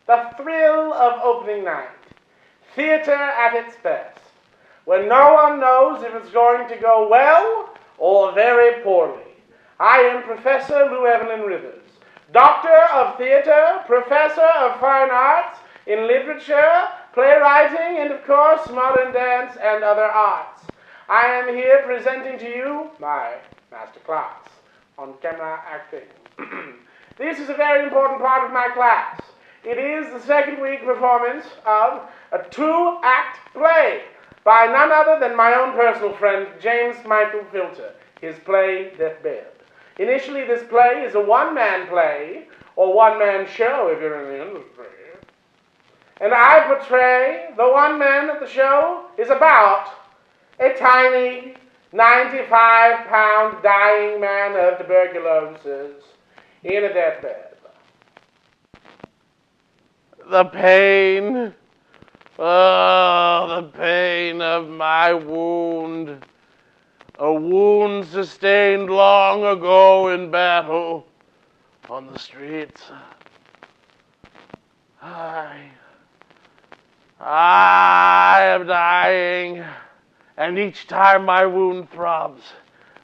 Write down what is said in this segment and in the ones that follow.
The thrill of opening night. Theater at its best, when no one knows if it's going to go well or very poorly. I am Professor Lou-Evelyn Rivers, Doctor of Theater, Professor of Fine Arts in Literature, Playwriting, and of course, Modern Dance and Other Arts. I am here presenting to you my masterclass on camera acting. This is a very important part of my class. It is the second week performance of a 2-act play by none other than my own personal friend, James Michael Filter, his play, Deathbed. Initially, this play is a one-man play, or one-man show if you're in the industry. And I portray the one man that the show is about, a tiny, 95-pound dying man of tuberculosis in a deathbed. The pain, the pain of my wound, a wound sustained long ago in battle on the streets. I am dying, and each time my wound throbs,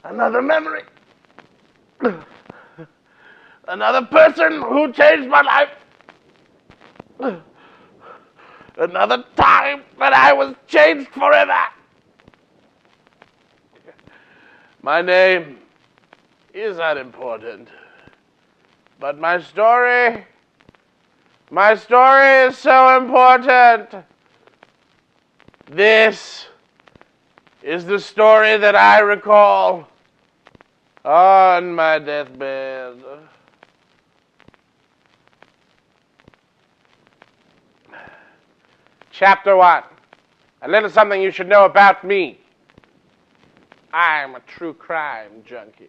another memory, another person who changed my life. Another time that I was changed forever. My name is unimportant, but my story is so important. This is the story that I recall on my deathbed. Chapter 1. A little something you should know about me. I'm a true crime junkie.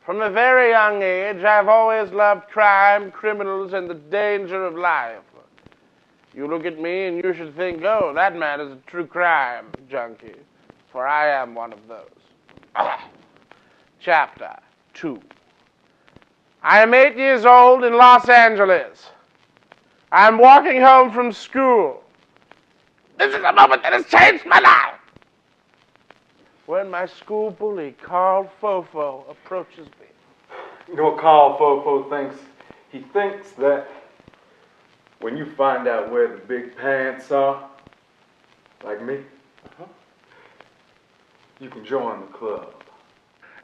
From a very young age, I've always loved crime, criminals, and the danger of life. You look at me and you should think, oh, that man is a true crime junkie, for I am one of those. Chapter 2. I am 8 years old in Los Angeles. I'm walking home from school. This is a moment that has changed my life. When my school bully, Carl Fofo, approaches me. You know what Carl Fofo thinks? He thinks that when you find out where the big pants are, like me, you can join the club.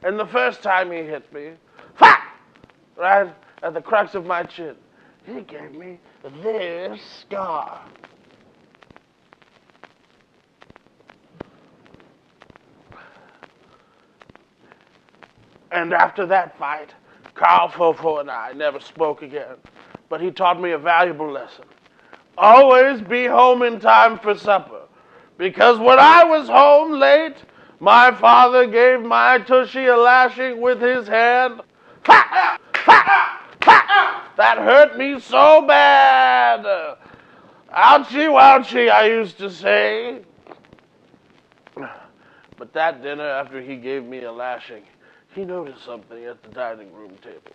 And the first time he hit me, right at the crux of my chin, he gave me this scar. And after that fight, Carl Fofo and I never spoke again. But he taught me a valuable lesson. Always be home in time for supper. Because when I was home late, my father gave my tushy a lashing with his hand. That hurt me so bad. Ouchie, wouchie, I used to say. But that dinner, after he gave me a lashing, he noticed something at the dining room table.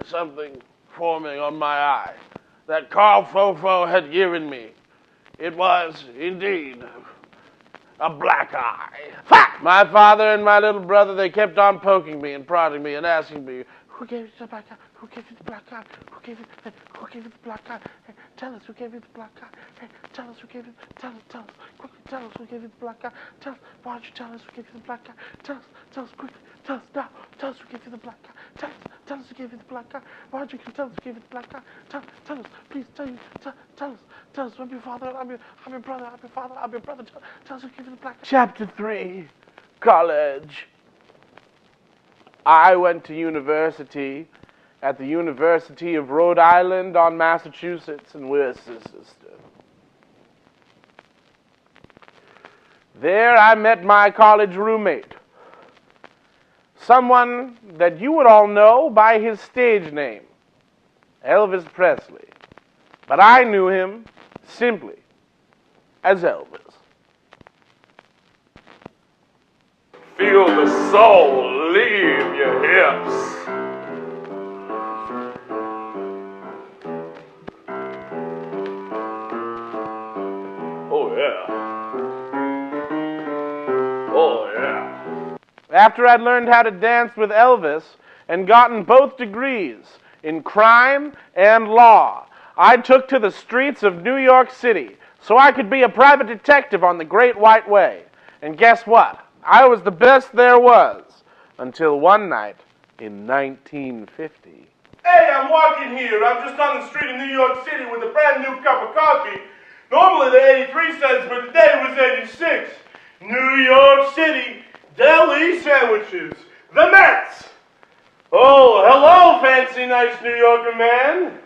Something forming on my eye that Carl Fofo had given me. It was, indeed, a black eye. My father and my little brother, they kept on poking me and prodding me and asking me, who gave you the black eye? Who gave you the black eye? Who gave you the black eye? Hey, tell us who gave you the black eye. Hey, tell us who gave you, tell us, quickly, tell us who gave you the black eye. Tell us, why don't you tell us who gave you the black eye? Tell us quickly, tell us now, tell us who gave you the black eye. Tell us who gave you the black eye. Why don't you tell us who gave you the black eye? Tell us, please, tell us, I'm your father, I'm your brother, I'm your father, I'm your brother. Tell us who gave you the black eye. Chapter 3, College. I went to university at the University of Rhode Island on Massachusetts and Worcester. There I met my college roommate, someone that you would all know by his stage name, Elvis Presley. But I knew him simply as Elvis. Feel the soul leave your hips. After I'd learned how to dance with Elvis and gotten both degrees in crime and law, I took to the streets of New York City so I could be a private detective on the Great White Way. And guess what? I was the best there was, until one night in 1950. Hey, I'm walking here. I'm just on the street in New York City with a brand new cup of coffee. Normally the 83 cents, but today was 86. New York City deli sandwiches. The Mets. Oh, hello, fancy, nice New Yorker man.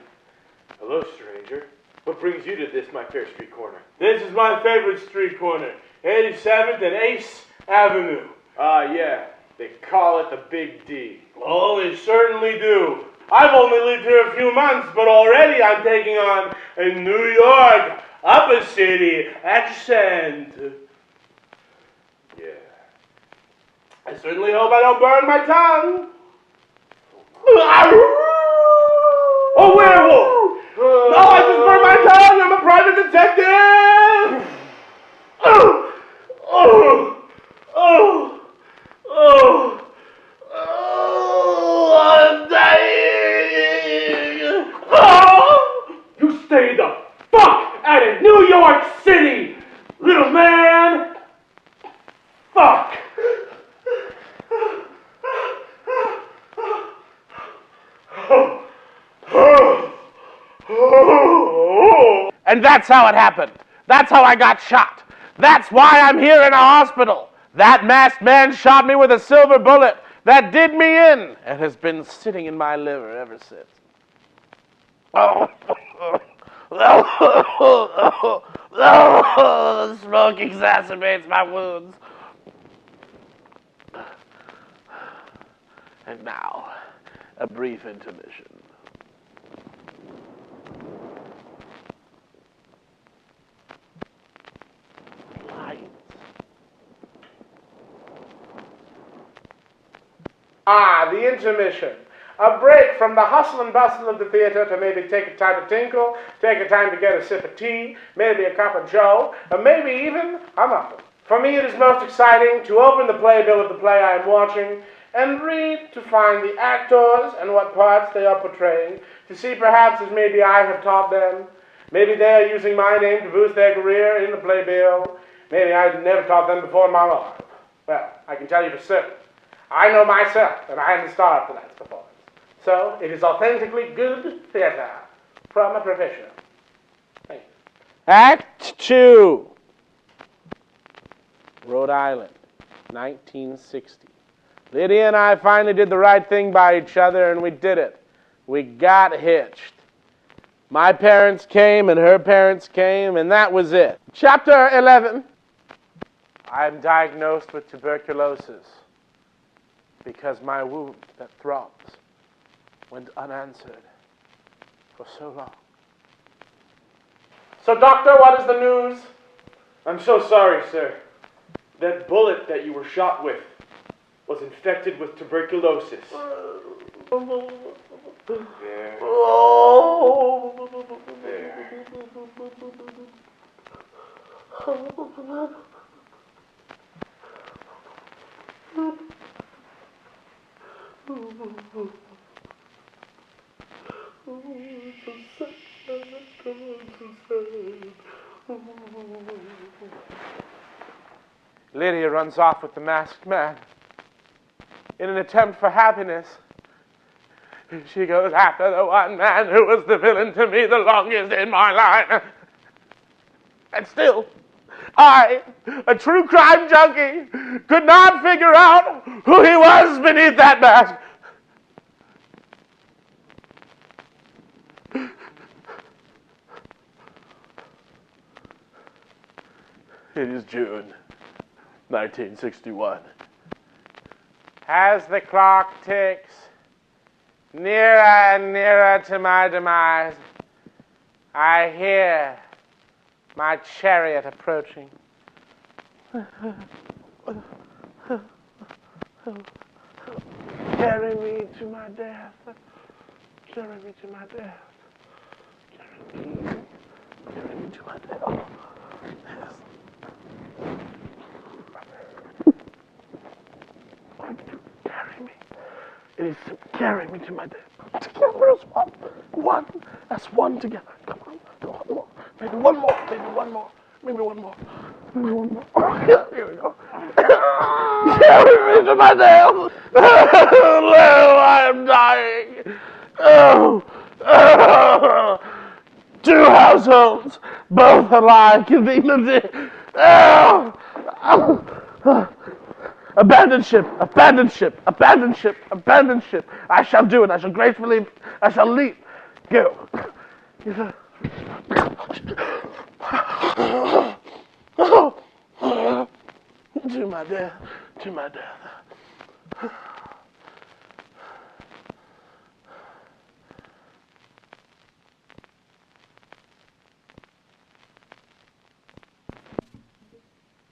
Hello, stranger. What brings you to this, my fair street corner? This is my favorite street corner, 87th and Ace Avenue. Ah, yeah. They call it the Big D. Oh, they certainly do. I've only lived here a few months, but already I'm taking on a New York upper city accent. Yeah. I certainly hope I don't burn my tongue. A werewolf! No, I just burned my tongue! I'm a private detective! I'm dying! You stay the fuck out of New York City, little man! Fuck! And that's how it happened. That's how I got shot. That's why I'm here in a hospital. That masked man shot me with a silver bullet that did me in and has been sitting in my liver ever since. The smoke exacerbates my wounds. And now, a brief intermission. Ah, the intermission. A break from the hustle and bustle of the theater to maybe take a time to tinkle, take a time to get a sip of tea, maybe a cup of joe, or maybe even a muffin. For me, it is most exciting to open the playbill of the play I am watching and read to find the actors and what parts they are portraying, to see perhaps as maybe I have taught them. Maybe they are using my name to boost their career in the playbill. Maybe I've never taught them before in my life. Well, I can tell you for certain. I know myself that I am the star of tonight's performance. So, it is authentically good theater from a professional. Thank you. Act 2. Rhode Island, 1960. Lydia and I finally did the right thing by each other, and we did it. We got hitched. My parents came, and her parents came, and that was it. Chapter 11. I'm diagnosed with tuberculosis because my wound that throbs went unanswered for so long. So, doctor, what is the news? I'm so sorry, sir. That bullet that you were shot with was infected with tuberculosis. There. Lydia runs off with the masked man. In an attempt for happiness, she goes after the one man who was the villain to me the longest in my life. And still, I, a true crime junkie, could not figure out who he was beneath that mask. It is June 1961. As the clock ticks nearer and nearer to my demise, I hear my chariot approaching. Carry me to my death. Carry me to my death. Carry me to my death. Oh, yes. going to carry me. It is to carry me to my death. Together as one. One. As one together. Come on. One more. Maybe one more. Maybe one more. Maybe one more. Maybe one more. Here we go. Carry me to my death. Lou, I am dying. Oh. Two households, both alike in dignity. Abandon ship, abandon ship, abandon ship, abandon ship. I shall do it. I shall gracefully, I shall leap. Go. To my death, to my death.